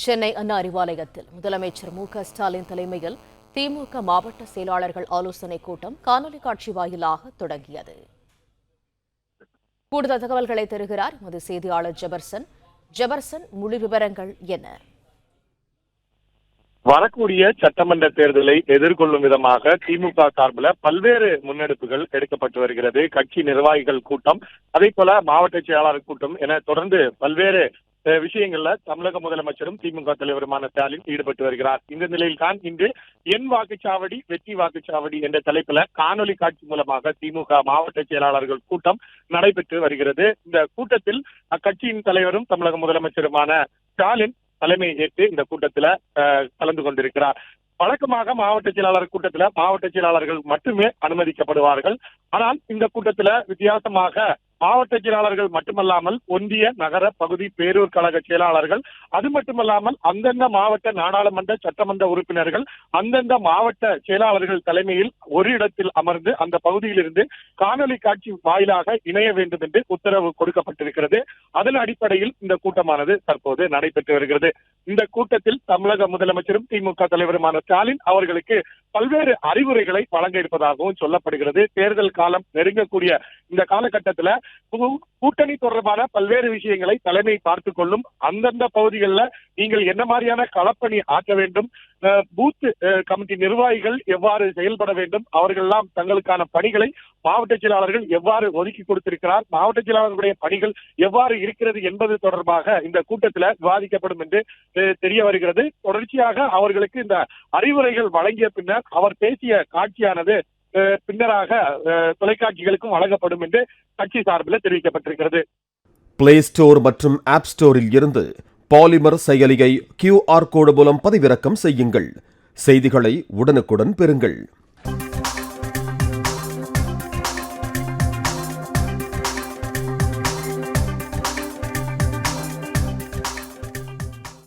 சென்னை அண்ணா அறிவாலயத்தில் முதலமைச்சர் மு.க.ஸ்டாலின் தலைமையில் திமுக மாவட்ட செயலாளர்கள் ஆலோசனைக் கூட்டம் காணொலி காட்சி வாயிலாக தொடங்கியது. கூடுதல் தகவல்களை தருகிறார் எமது செய்தியாளர் ஜெபர்சன். முழு விவரங்கள் என்ன? வரக்கூடிய சட்டமன்ற தேர்தலை எதிர்கொள்ளும் விதமாக திமுக சார்பில் பல்வேறு முன்னெடுப்புகள் எடுக்கப்பட்டு வருகிறது. கட்சி நிர்வாகிகள் கூட்டம், அதே போல மாவட்ட செயலாளர் கூட்டம் என தொடர்ந்து பல்வேறு விஷயங்கள்ல தமிழக முதலமைச்சரும் திமுக தலைவருமான ஸ்டாலின் ஈடுபட்டு வருகிறார். இந்த நிலையில் தான் இன்று என் வாக்குச்சாவடி வெற்றி வாக்குச்சாவடி என்ற தலைப்பில் காணொலி காட்சி மூலமாக திமுக மாவட்ட செயலாளர்கள் கூட்டம் நடைபெற்று வருகிறது. இந்த கூட்டத்தில் அக்கட்சியின் தலைவரும் தமிழக முதலமைச்சருமான ஸ்டாலின் தலைமை ஏற்று இந்த கூட்டத்தில் கலந்து கொண்டிருக்கிறார். வழக்கமாக மாவட்ட செயலாளர் கூட்டத்தில் மாவட்ட செயலாளர்கள் மட்டுமே அனுமதிக்கப்படுவார்கள். ஆனால் இந்த கூட்டத்தில் வித்தியாசமாக மாவட்ட செயலாளர்கள் மட்டுமல்லாமல் ஒன்றிய நகர பகுதி பேரூர் கழக செயலாளர்கள், அது மட்டுமல்லாமல் அந்தந்த மாவட்ட நாடாளுமன்ற சட்டமன்ற உறுப்பினர்கள் அந்தந்த மாவட்ட செயலாளர்கள் தலைமையில் ஒரு இடத்தில் அமர்ந்து அந்த பகுதியிலிருந்து காணொலி காட்சி வாயிலாக இணைய வேண்டும் என்று உத்தரவு கொடுக்கப்பட்டிருக்கிறது. அதன் அடிப்படையில் இந்த கூட்டமானது தற்போது நடைபெற்று வருகிறது. இந்த கூட்டத்தில் தமிழக முதலமைச்சரும் திமுக தலைவருமான ஸ்டாலின் அவர்களுக்கு பல்வேறு அறிவுரைகளை வழங்க இருப்பதாகவும் சொல்லப்படுகிறது. தேர்தல் காலம் நெருங்கக்கூடிய இந்த காலகட்டத்தில் கூட்டணி தொடர்பான பல்வேறு விஷயங்களை தலைமை பார்த்துக் கொள்ளும். அந்தந்த பகுதிகளில் நீங்கள் என்ன மாதிரியான களப்பணி ஆற்ற வேண்டும், பூத் கமிட்டி நிர்வாகிகள் எவ்வாறு செயல்பட வேண்டும், அவர்கள் எல்லாம் தங்களுக்கான பணிகளை மாவட்ட செயலாளர்கள் எவ்வாறு ஒதுக்கி கொடுத்திருக்கிறார், மாவட்ட செயலாளர்களுடைய பணிகள் எவ்வாறு இருக்கிறது என்பது தொடர்பாக இந்த கூட்டத்தில் விவாதிக்கப்படும் என்று தெரிய வருகிறது. தொடர்ச்சியாக அவர்களுக்கு இந்த அறிவுரைகள் வழங்கிய பின்னர் அவர் பேசிய காட்சியானது பின்னராக தொலைக்காட்சிகளுக்கும் வழங்கப்படும் என்று கட்சி சார்பில் தெரிவிக்கப்பட்டிருக்கிறது. பிளே ஸ்டோர் மற்றும் ஆப் ஸ்டோரில் இருந்து பாலிமர் செயலியை QR கோடு மூலம் பதிவிறக்கம் செய்யுங்கள். செய்திகளை உடனுக்குடன் பெறுங்கள்.